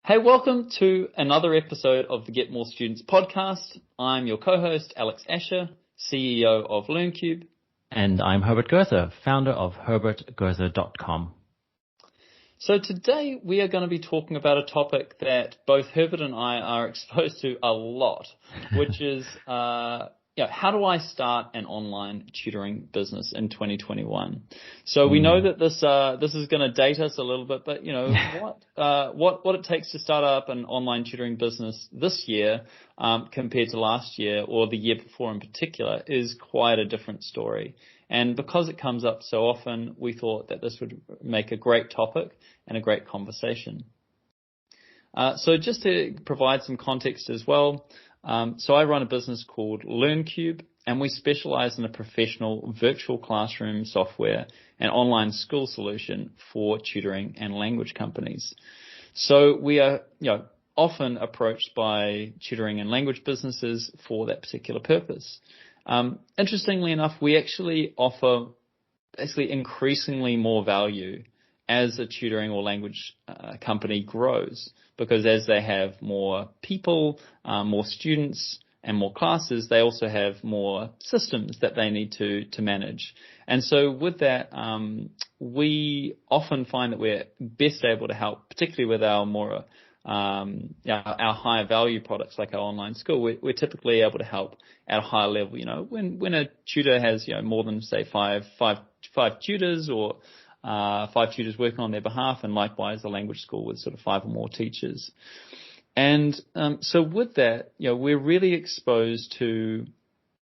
Hey, welcome to another episode of the Get More Students podcast. I'm your co-host, Alex Asher, CEO of LearnCube. And I'm Herbert Goethe, founder of herbertgoethe.com. So today we are going to be talking about a topic that both Herbert and I are exposed to a lot, which is how do I start an online tutoring business in 2021? So we know that this is going to date us a little bit, but what it takes to start up an online tutoring business this year compared to last year or the year before in particular is quite a different story. And because it comes up so often, we thought that this would make a great topic and a great conversation. So just to provide some context as well, so I run a business called LearnCube, and we specialize in a professional virtual classroom software and online school solution for tutoring and language companies. So we are, often approached by tutoring and language businesses for that particular purpose. Interestingly enough, we actually offer basically increasingly more value as a tutoring or language company grows, because as they have more people, more students and more classes, they also have more systems that they need to manage. And so with that, we often find that we're best able to help, particularly with our more our higher value products like our online school. We're typically able to help at a higher level. When a tutor has more than say five tutors or 5 tutors working on their behalf, and likewise the language school with sort of 5 or more teachers. And so with that, we're really exposed to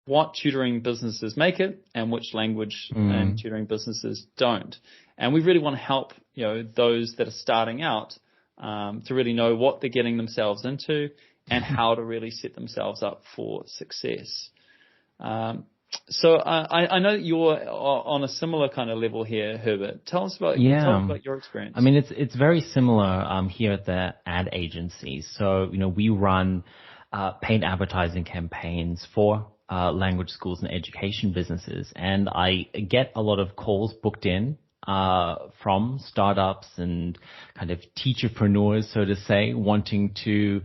what tutoring businesses make it and which language and tutoring businesses don't. And we really want to help those that are starting out to really know what they're getting themselves into and how to really set themselves up for success. So I know that you're on a similar kind of level here, Herbert. Tell us about your experience. I mean, it's very similar here at the ad agency. So we run paid advertising campaigns for language schools and education businesses, and I get a lot of calls booked in from startups and kind of teacherpreneurs, so to say, wanting to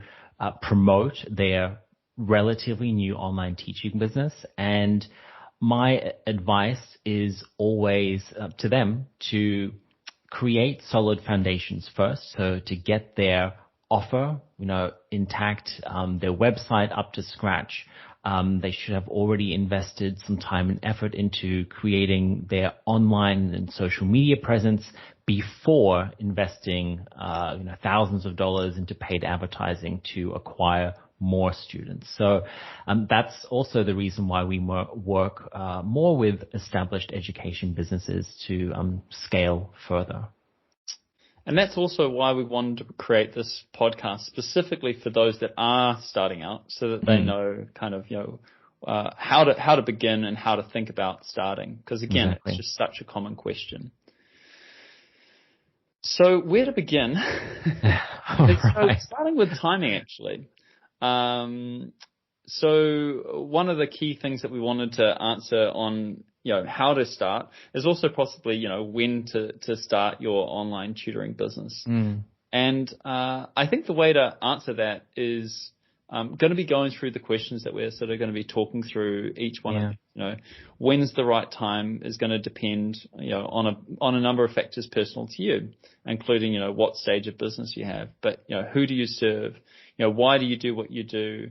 promote their relatively new online teaching business. And my advice is always to them to create solid foundations first. So to get their offer, intact, their website up to scratch. They should have already invested some time and effort into creating their online and social media presence before investing, thousands of dollars into paid advertising to acquire more students. So that's also the reason why we work more with established education businesses to scale further. And that's also why we wanted to create this podcast specifically for those that are starting out, so that they know kind of how to begin and how to think about starting. Because again, It's just such a common question. So where to begin? So starting with timing, actually. So one of the key things that we wanted to answer on, how to start is also possibly, when to start your online tutoring business. And I think the way to answer that is going to be going through the questions that we're sort of going to be talking through each one. When's the right time is going to depend, on a number of factors personal to you, including, what stage of business you have. But, who do you serve? Why do you do what you do?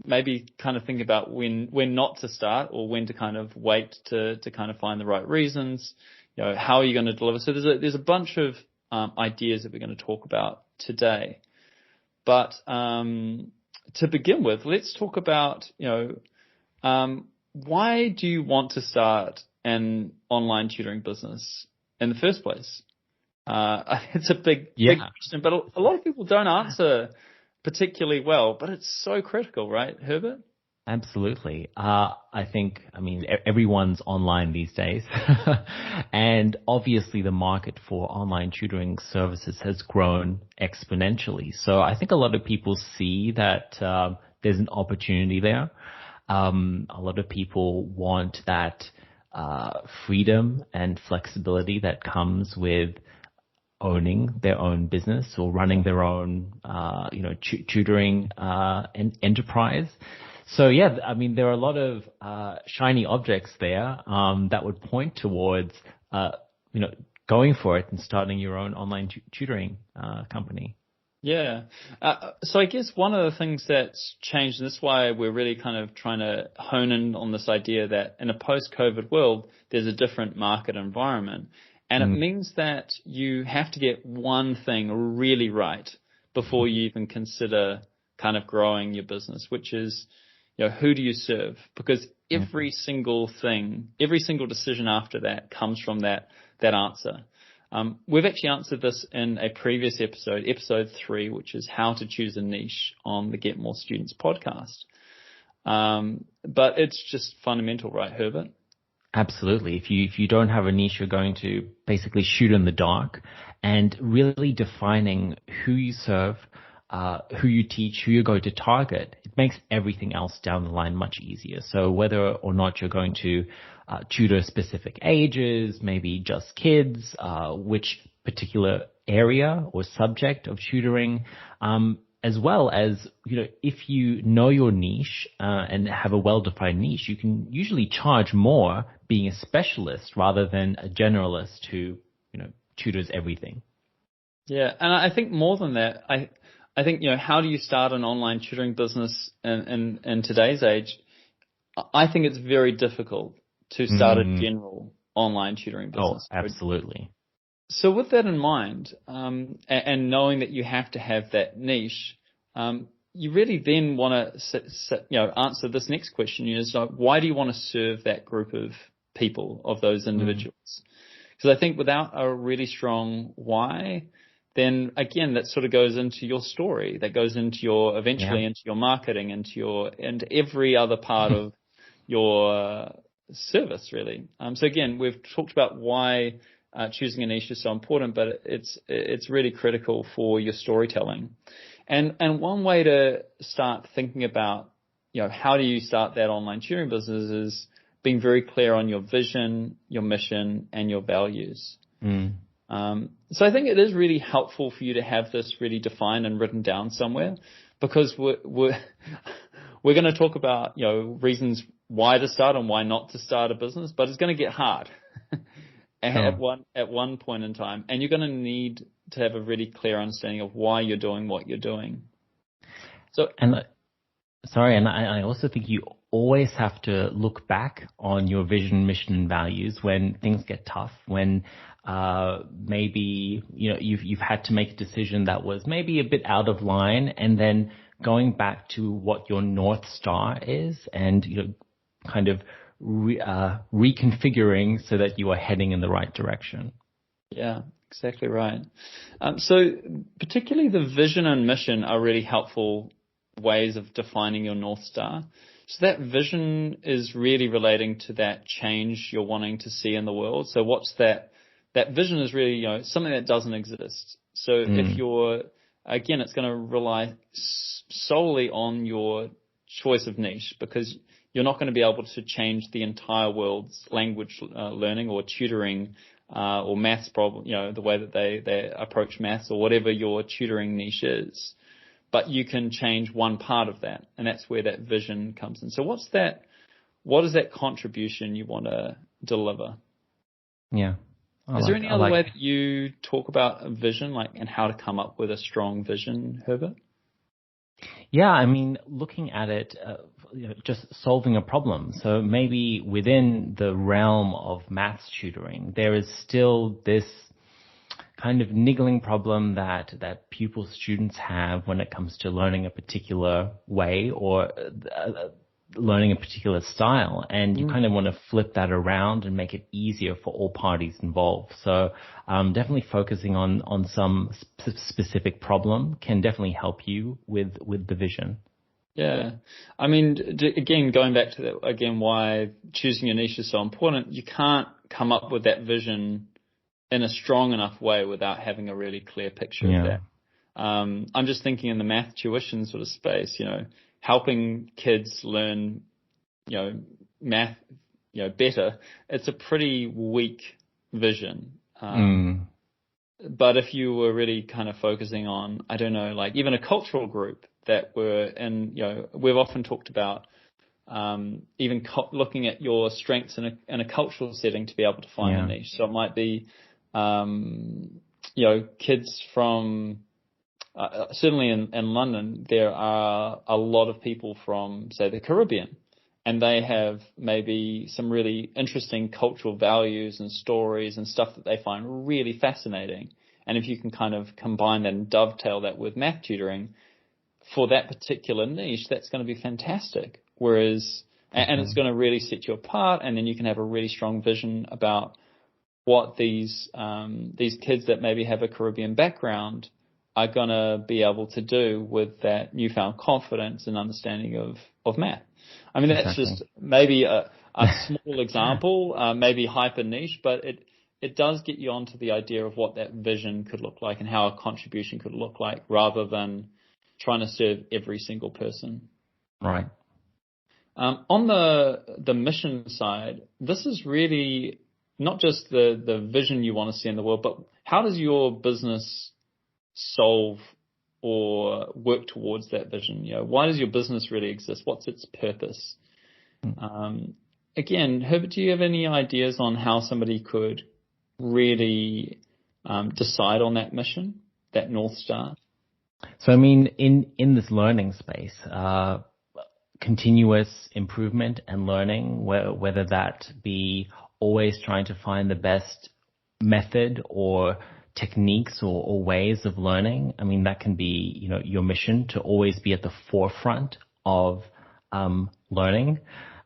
Maybe kind of think about when not to start or when to kind of wait to kind of find the right reasons. How are you going to deliver? So there's a bunch of ideas that we're going to talk about today. But to begin with, let's talk about, why do you want to start an online tutoring business in the first place? It's a big question, but a lot of people don't answer particularly well, but it's so critical, right, Herbert? Absolutely. Everyone's online these days. And obviously the market for online tutoring services has grown exponentially. So I think a lot of people see that there's an opportunity there. A lot of people want that freedom and flexibility that comes with owning their own business or running their own, tutoring enterprise. So yeah, I mean, there are a lot of shiny objects there that would point towards, going for it and starting your own online tutoring company. Yeah. So I guess one of the things that's changed, and this is why we're really kind of trying to hone in on this idea that in a post-COVID world, there's a different market environment. And it means that you have to get one thing really right before you even consider kind of growing your business, which is, who do you serve? Because every single thing, every single decision after that comes from that answer. We've actually answered this in a previous episode 3, which is how to choose a niche on the Get More Students podcast. But it's just fundamental, right, Herbert? Absolutely. If you don't have a niche, you're going to basically shoot in the dark, and really defining who you serve, who you teach, who you're going to target, it makes everything else down the line much easier. So whether or not you're going to tutor specific ages, maybe just kids, which particular area or subject of tutoring, as well as, if you know your niche and have a well-defined niche, you can usually charge more being a specialist rather than a generalist who, tutors everything. Yeah, and I think more than that, I think, how do you start an online tutoring business in today's age? I think it's very difficult to start a general online tutoring business. Oh, absolutely. So with that in mind, and knowing that you have to have that niche, you really then want to, answer this next question. Is why do you want to serve that group of people, of those individuals? Because I think without a really strong why, then again, that sort of goes into your story, that goes into your, eventually into your marketing, into every other part of your service, really. So again, we've talked about why choosing a niche is so important, but it's really critical for your storytelling. And one way to start thinking about, how do you start that online tutoring business is being very clear on your vision, your mission, and your values. So I think it is really helpful for you to have this really defined and written down somewhere, because we're going to talk about, reasons why to start and why not to start a business, but it's going to get hard at one point in time, and you're going to need to have a really clear understanding of why you're doing what you're doing. I also think you always have to look back on your vision, mission, and values when things get tough, when maybe you've had to make a decision that was maybe a bit out of line, and then going back to what your North Star is, and kind of reconfiguring so that you are heading in the right direction. Yeah, exactly right. So particularly the vision and mission are really helpful ways of defining your North Star. So that vision is really relating to that change you're wanting to see in the world. So what's that? That vision is really, something that doesn't exist. So if you're, again, it's going to rely solely on your choice of niche, because you're not going to be able to change the entire world's language learning or tutoring or maths problem, the way that they approach maths or whatever your tutoring niche is. But you can change one part of that, and that's where that vision comes in. So what is that contribution you want to deliver? Yeah. Is there any other way that you talk about a vision, and how to come up with a strong vision, Herbert? Yeah, I mean, looking at it, just solving a problem. So maybe within the realm of maths tutoring, there is still this kind of niggling problem that pupils, students have when it comes to learning a particular way or learning a particular style, and you kind of want to flip that around and make it easier for all parties involved. So definitely focusing on some specific problem can definitely help you with the vision. Yeah. I mean, again, going back to that, again, why choosing your niche is so important, you can't come up with that vision in a strong enough way without having a really clear picture of that. I'm just thinking in the math tuition sort of space, helping kids learn, math, better. It's a pretty weak vision. but if you were really kind of focusing on, I don't know, like even a cultural group that were in, we've often talked about even looking at your strengths in a cultural setting to be able to find a niche. So it might be, kids from, certainly in London, there are a lot of people from, say, the Caribbean, and they have maybe some really interesting cultural values and stories and stuff that they find really fascinating. And if you can kind of combine that and dovetail that with math tutoring for that particular niche, that's going to be fantastic. Whereas, and it's going to really set you apart, and then you can have a really strong vision about what these kids that maybe have a Caribbean background are going to be able to do with that newfound confidence and understanding of math. I mean, that's just maybe a small example, maybe hyper niche, but it does get you onto the idea of what that vision could look like and how a contribution could look like, rather than trying to serve every single person. Right. On the mission side, this is really not just the vision you want to see in the world, but how does your business solve or work towards that vision? Why does your business really exist? What's its purpose? Again, Herbert, do you have any ideas on how somebody could really decide on that mission, that North Star? So, I mean, in this learning space, continuous improvement and learning, whether that be always trying to find the best method or techniques or ways of learning. I mean, that can be, your mission to always be at the forefront of learning.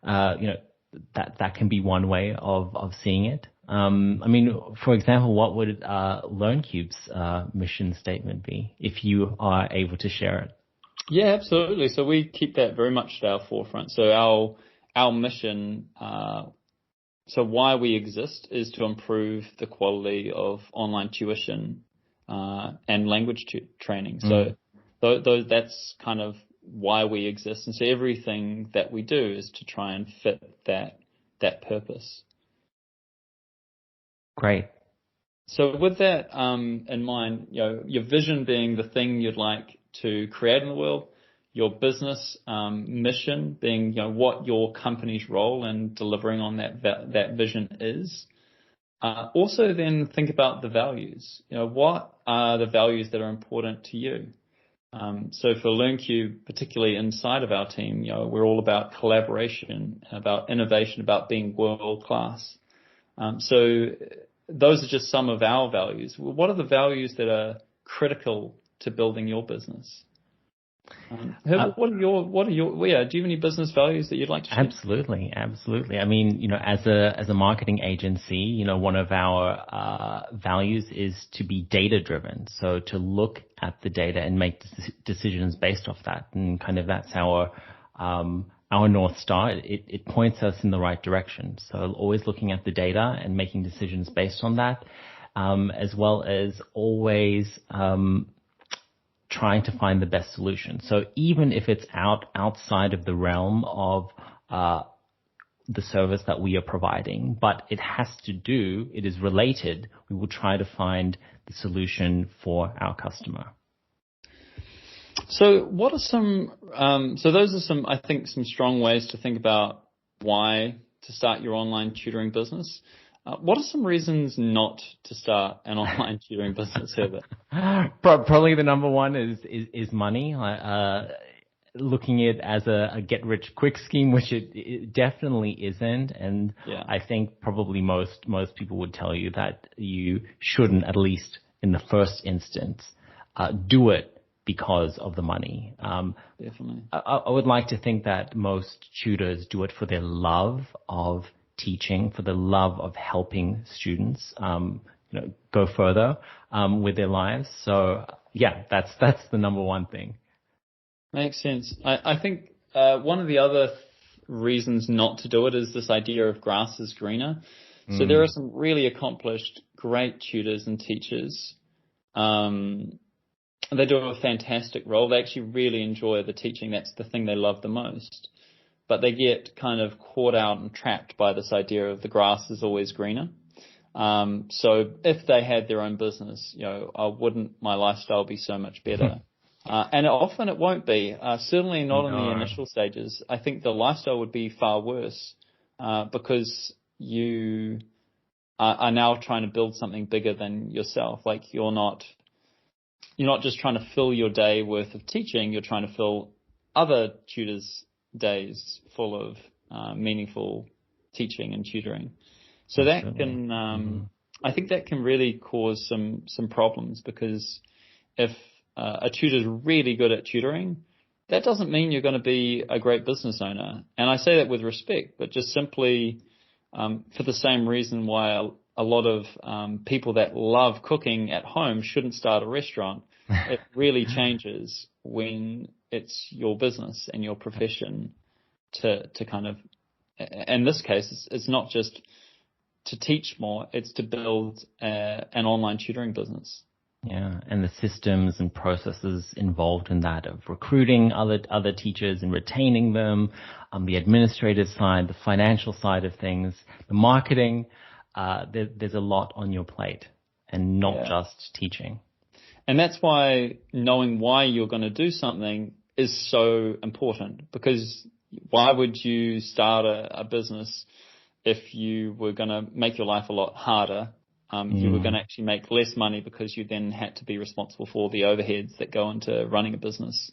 That can be one way of seeing it. I mean, for example, what would LearnCube's mission statement be, if you are able to share it? Yeah, absolutely. So we keep that very much at our forefront. So our mission, so why we exist, is to improve the quality of online tuition and language training. So that's kind of why we exist. And so everything that we do is to try and fit that purpose. Great. So with that in mind, your vision being the thing you'd like to create in the world, your business mission being what your company's role in delivering on that vision is. Also then think about the values. What are the values that are important to you? So for LearnCube, particularly inside of our team, we're all about collaboration, about innovation, about being world class. So those are just some of our values. What are the values that are critical to building your business? Herbert, what are your do you have any business values that you'd like to share? Absolutely. I mean, as a marketing agency, one of our values is to be data driven. So to look at the data and make decisions based off that, and kind of that's our North Star. It points us in the right direction. So always looking at the data and making decisions based on that, as well as always trying to find the best solution. So even if it's outside of the realm of the service that we are providing, but it is related, we will try to find the solution for our customer. So what are so those are some, I think, some strong ways to think about why to start your online tutoring business. What are some reasons not to start an online tutoring business, Herbert? Probably the number one is money. Looking at it as a get-rich-quick scheme, which it definitely isn't. And I think probably most people would tell you that you shouldn't, at least in the first instance, do it because of the money. Definitely. I would like to think that most tutors do it for their love of teaching, for the love of helping students go further with their lives. So that's the number one thing. Makes sense. I think one of the other reasons not to do it is this idea of grass is greener. So there are some really accomplished, great tutors and teachers. They do a fantastic role. They actually really enjoy the teaching. That's the thing they love the most. But they get kind of caught out and trapped by this idea of the grass is always greener. So if they had their own business, wouldn't my lifestyle be so much better? And often it won't be, certainly not in the initial stages. I think the lifestyle would be far worse, because you are now trying to build something bigger than yourself. Like you're not just trying to fill your day worth of teaching. You're trying to fill other tutors' days full of meaningful teaching and tutoring. So Absolutely. That can, I think that can really cause some problems, because if a tutor's really good at tutoring, that doesn't mean you're going to be a great business owner. And I say that with respect, but just simply for the same reason why a lot of people that love cooking at home shouldn't start a restaurant. It really changes when it's your business and your profession to kind of, in this case, it's not just to teach more, it's to build an online tutoring business. Yeah, and the systems and processes involved in that of recruiting other teachers and retaining them, the administrative side, the financial side of things, the marketing. There's a lot on your plate, and not just teaching. And that's why knowing why you're going to do something is so important, because why would you start a business if you were going to make your life a lot harder? You were going to actually make less money because you then had to be responsible for all the overheads that go into running a business.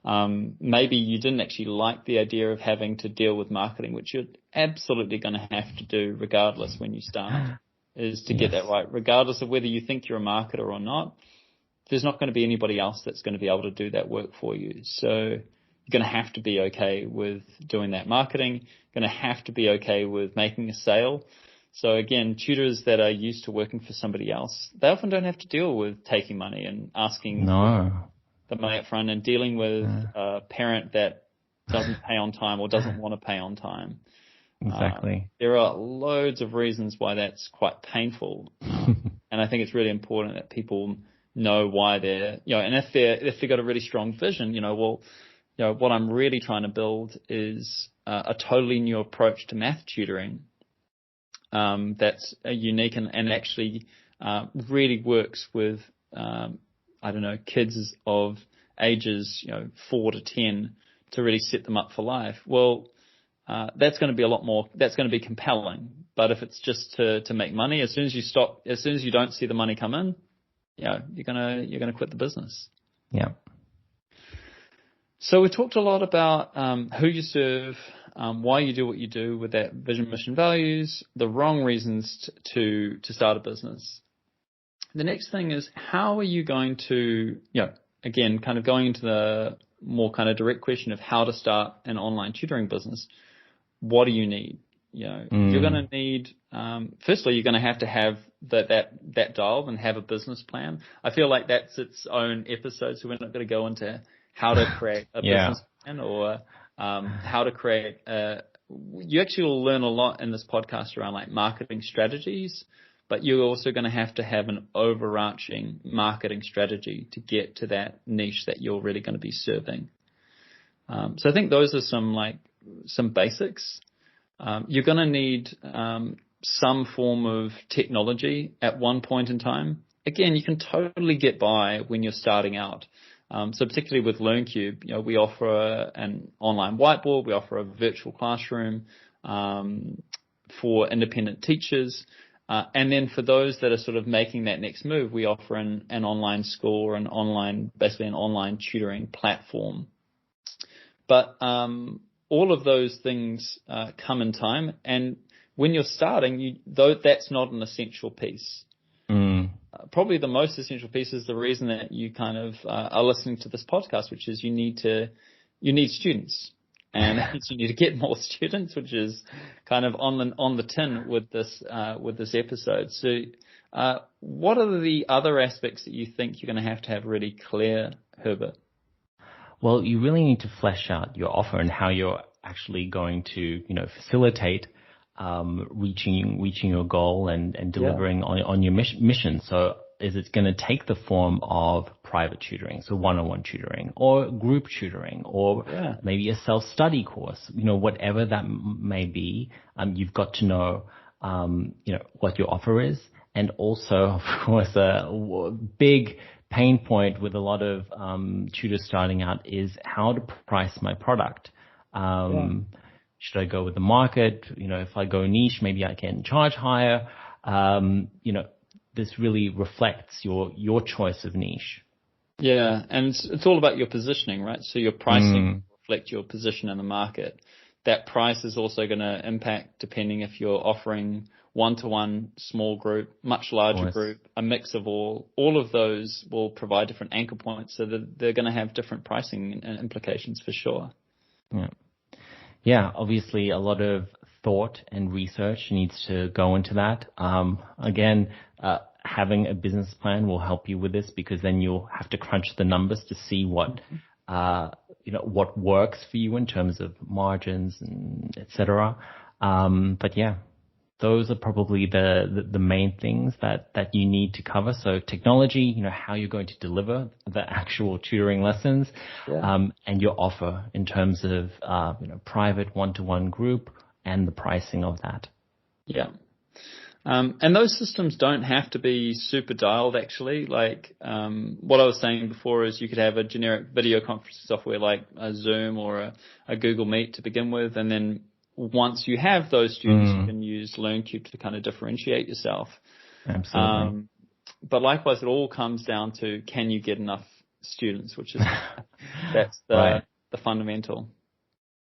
Maybe you didn't actually like the idea of having to deal with marketing, which you're absolutely going to have to do regardless when you start, is to get that right. Regardless of whether you think you're a marketer or not, there's not going to be anybody else that's going to be able to do that work for you. So you're going to have to be okay with doing that marketing, going to have to be okay with making a sale. So again, tutors that are used to working for somebody else, they often don't have to deal with taking money and asking for the money up front, and dealing with a parent that doesn't pay on time or doesn't want to pay on time. Exactly. There are loads of reasons why that's quite painful. And I think it's really important that people know why they're, and if they've got a really strong vision, what I'm really trying to build is a totally new approach to math tutoring. That's unique and actually really works with, kids of ages, 4 to 10, to really set them up for life. Well, that's going to be a lot more, that's going to be compelling. But if it's just to make money, as soon as you don't see the money come in, you're going to quit the business. Yeah. So we talked a lot about who you serve, why you do what you do with that vision, mission, values, the wrong reasons to start a business. The next thing is, how are you going to, again, kind of going into the more kind of direct question of how to start an online tutoring business. What do you need? You're going to need, firstly, you're going to have that dialed and have a business plan. I feel like that's its own episode, so we're not going to go into how to create a business plan or how to create you actually will learn a lot in this podcast around like marketing strategies, but you're also going to have an overarching marketing strategy to get to that niche that you're really going to be serving. So I think those are some basics. You're going to need some form of technology at one point in time. Again, you can totally get by when you're starting out. So particularly with LearnCube, we offer an online whiteboard, we offer a virtual classroom for independent teachers. And then for those that are sort of making that next move, we offer an online school or basically an online tutoring platform. But all of those things come in time. And when you're starting, that's not an essential piece. Probably the most essential piece is the reason that you kind of are listening to this podcast, which is you need students, and you need to get more students, which is kind of on the tin with this episode. So, what are the other aspects that you think you're going to have really clear, Herbert? Well, you really need to flesh out your offer and how you're actually going to, facilitate reaching your goal and delivering on your mission. So is it going to take the form of private tutoring, so one-on-one tutoring, or group tutoring, or maybe a self-study course, whatever that may be. You've got to know what your offer is. And also, of course, a big pain point with a lot of tutors starting out is how to price my product. Should I go with the market? If I go niche, maybe I can charge higher. This really reflects your choice of niche. Yeah, and it's all about your positioning, right? So your pricing reflect your position in the market. That price is also going to impact depending if you're offering one-to-one, small group, much larger group, a mix of all of those will provide different anchor points. So that they're going to have different pricing implications for sure. Yeah, obviously a lot of thought and research needs to go into that. Again, having a business plan will help you with this, because then you'll have to crunch the numbers to see what what works for you in terms of margins and et cetera. But yeah, those are probably the main things that you need to cover. So technology, how you're going to deliver the actual tutoring lessons, and your offer in terms of private one-to-one group and the pricing of that. Yeah. And those systems don't have to be super dialed, actually. Like what I was saying before is you could have a generic video conferencing software like a Zoom or a Google Meet to begin with, and then once you have those students, you can use LearnCube to kind of differentiate yourself. Absolutely. But likewise, it all comes down to, can you get enough students, which is that's the fundamental.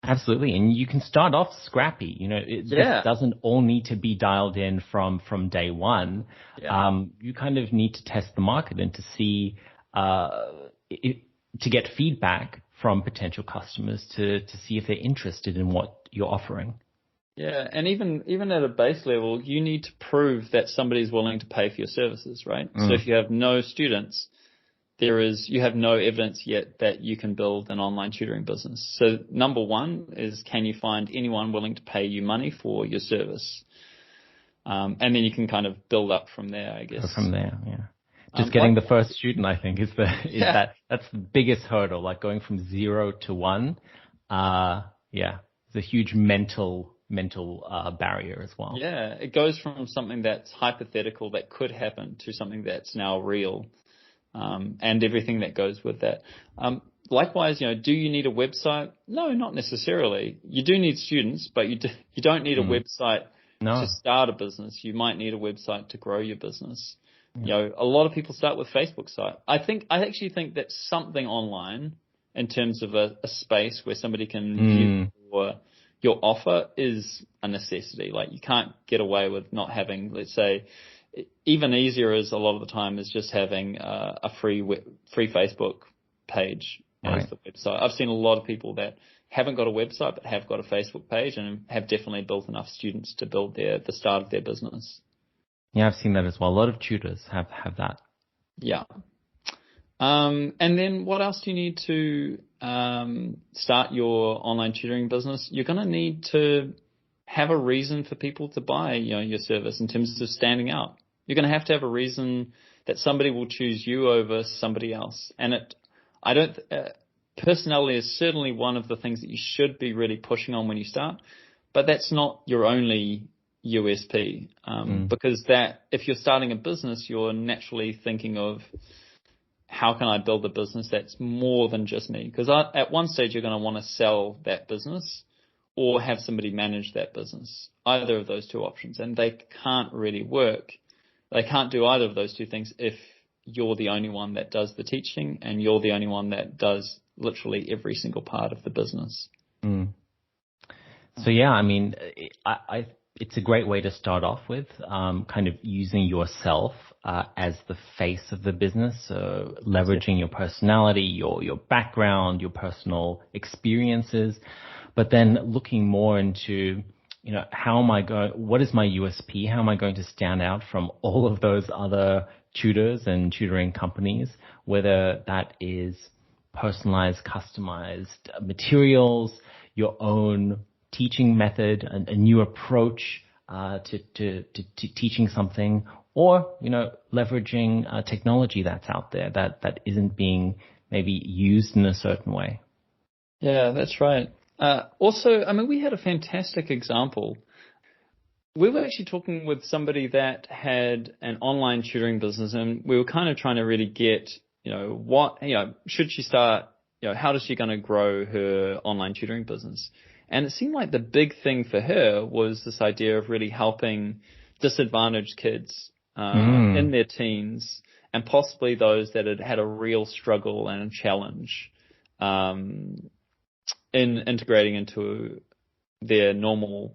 Absolutely. And you can start off scrappy. It doesn't all need to be dialed in from day one. You kind of need to test the market and to see, to get feedback from potential customers to see if they're interested in what you're offering. Yeah, and even at a base level, you need to prove that somebody's willing to pay for your services, right? So if you have no students, you have no evidence yet that you can build an online tutoring business. So number one is, can you find anyone willing to pay you money for your service? And then you can kind of build up from there, I guess. From there, yeah. Just getting the first student, I think, that's the biggest hurdle. Like going from 0 to 1, it's a huge mental barrier as well. Yeah, it goes from something that's hypothetical that could happen to something that's now real, and everything that goes with that. Likewise, do you need a website? No, not necessarily. You do need students, but you don't need a website to start a business. You might need a website to grow your business. A lot of people start with Facebook site. I actually think that something online in terms of a space where somebody can view your offer is a necessity. Like, you can't get away with not having, let's say, even easier is a lot of the time is just having a free Facebook page as the website. I've seen a lot of people that haven't got a website but have got a Facebook page and have definitely built enough students to build the start of their business. Yeah, I've seen that as well. A lot of tutors have that. Yeah. And then what else do you need to start your online tutoring business? You're going to need to have a reason for people to buy your service in terms of standing out. You're going to have a reason that somebody will choose you over somebody else. And personality is certainly one of the things that you should be really pushing on when you start, but that's not your only USP, because if you're starting a business, you're naturally thinking of, how can I build a business that's more than just me? Because at one stage you're going to want to sell that business or have somebody manage that business, either of those two options, and they can't really work. They can't do either of those two things if you're the only one that does the teaching and you're the only one that does literally every single part of the business. So yeah, I mean, it's a great way to start off with, kind of using yourself as the face of the business, so leveraging your personality, your background, your personal experiences, but then looking more into, what is my USP? How am I going to stand out from all of those other tutors and tutoring companies, whether that is personalized, customized materials, your own teaching method, a new approach to teaching something, or leveraging technology that's out there that isn't being maybe used in a certain way. Yeah, that's right. Also, I mean, we had a fantastic example. we were actually talking with somebody that had an online tutoring business, and we were kind of trying to really get, should she start, how is she going to grow her online tutoring business? And it seemed like the big thing for her was this idea of really helping disadvantaged kids in their teens, and possibly those that had had a real struggle and a challenge in integrating into their normal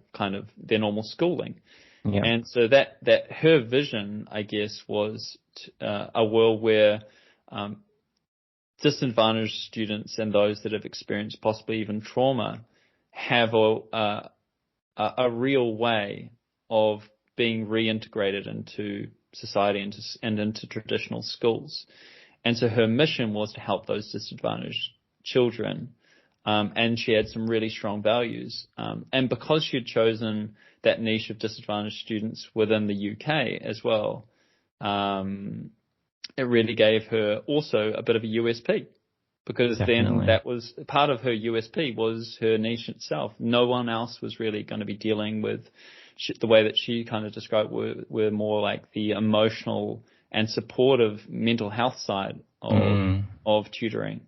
schooling. Yeah. And so that her vision, I guess, was a world where disadvantaged students and those that have experienced possibly even trauma have a real way of being reintegrated into society and into traditional schools. And so her mission was to help those disadvantaged children. And she had some really strong values. And because she had chosen that niche of disadvantaged students within the UK as well, it really gave her also a bit of a USP, because Definitely. then that was part of her USP was her niche itself. No one else was really going to be dealing with the way that she kind of described were more like the emotional and supportive mental health side of tutoring.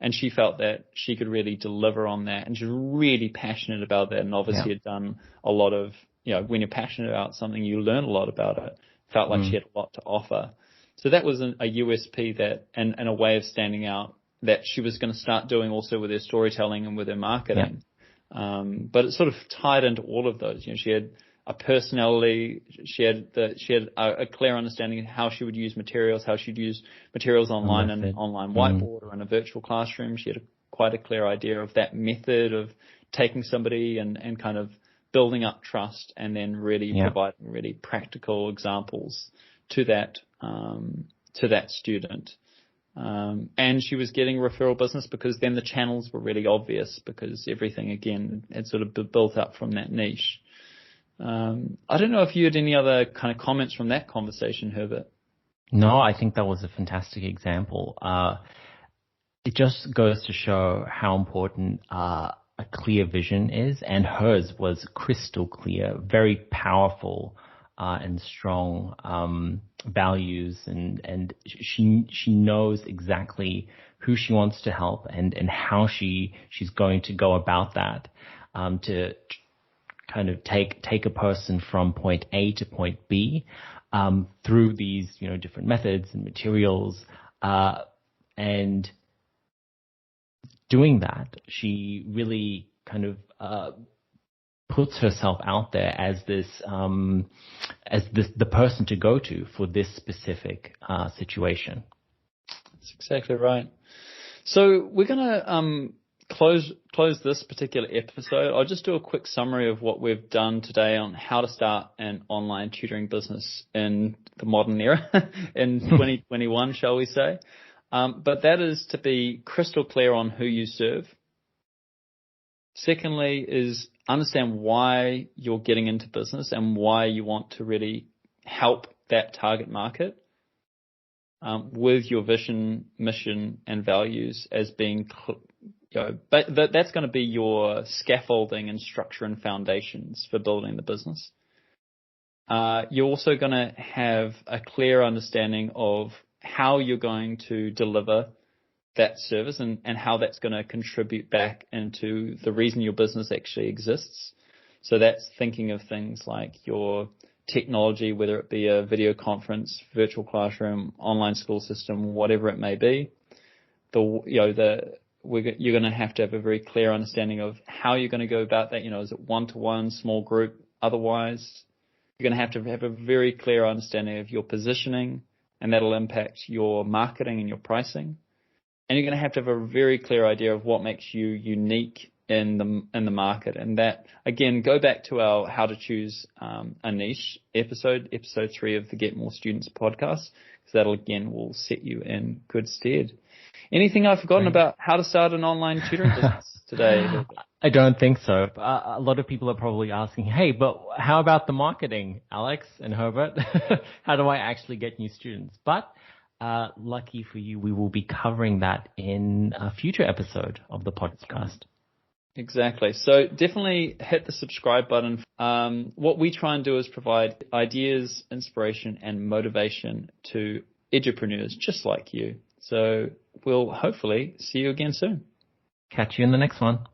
And she felt that she could really deliver on that. And she was really passionate about that. And obviously had done a lot of, when you're passionate about something, you learn a lot about it. Felt like she had a lot to offer. So that was a USP that, and a way of standing out that she was going to start doing also with her storytelling and with her marketing. Yeah. But it sort of tied into all of those. She had a personality. She had a clear understanding of how she would use materials, how she'd use materials online and online whiteboard or in a virtual classroom. She had quite a clear idea of that method of taking somebody and kind of building up trust, and then really providing really practical examples to that student. And she was getting referral business because then the channels were really obvious, because everything again had sort of built up from that niche. I don't know if you had any other kind of comments from that conversation, Herbert. No, I think that was a fantastic example. It just goes to show how important a clear vision is, and hers was crystal clear, very powerful and strong values, and she knows exactly who she wants to help and how she's going to go about that to kind of take a person from point A to point B through these different methods and materials, and doing that, she really kind of puts herself out there as the person to go to for this specific situation. That's exactly right. So we're going to close this particular episode. I'll just do a quick summary of what we've done today on how to start an online tutoring business in the modern era, in 2021, shall we say. But that is to be crystal clear on who you serve. Secondly is understand why you're getting into business and why you want to really help that target market with your vision, mission, and values as being, but that's going to be your scaffolding and structure and foundations for building the business. You're also going to have a clear understanding of how you're going to deliver that service and how that's going to contribute back into the reason your business actually exists. So that's thinking of things like your technology, whether it be a video conference, virtual classroom, online school system, whatever it may be. You're going to have a very clear understanding of how you're going to go about that. Is it one-to-one, small group? Otherwise, you're going to have a very clear understanding of your positioning, and that'll impact your marketing and your pricing. And you're going to have a very clear idea of what makes you unique in the market. And that, again, go back to our How to Choose a Niche episode 3 of the Get More Students podcast, because that'll, again, will set you in good stead. Anything I've forgotten about how to start an online tutoring business today? I don't think so. A lot of people are probably asking, hey, but how about the marketing, Alex and Herbert? How do I actually get new students? But lucky for you, we will be covering that in a future episode of the podcast. Exactly. So definitely hit the subscribe button. What we try and do is provide ideas, inspiration, and motivation to edupreneurs just like you. So we'll hopefully see you again soon. Catch you in the next one.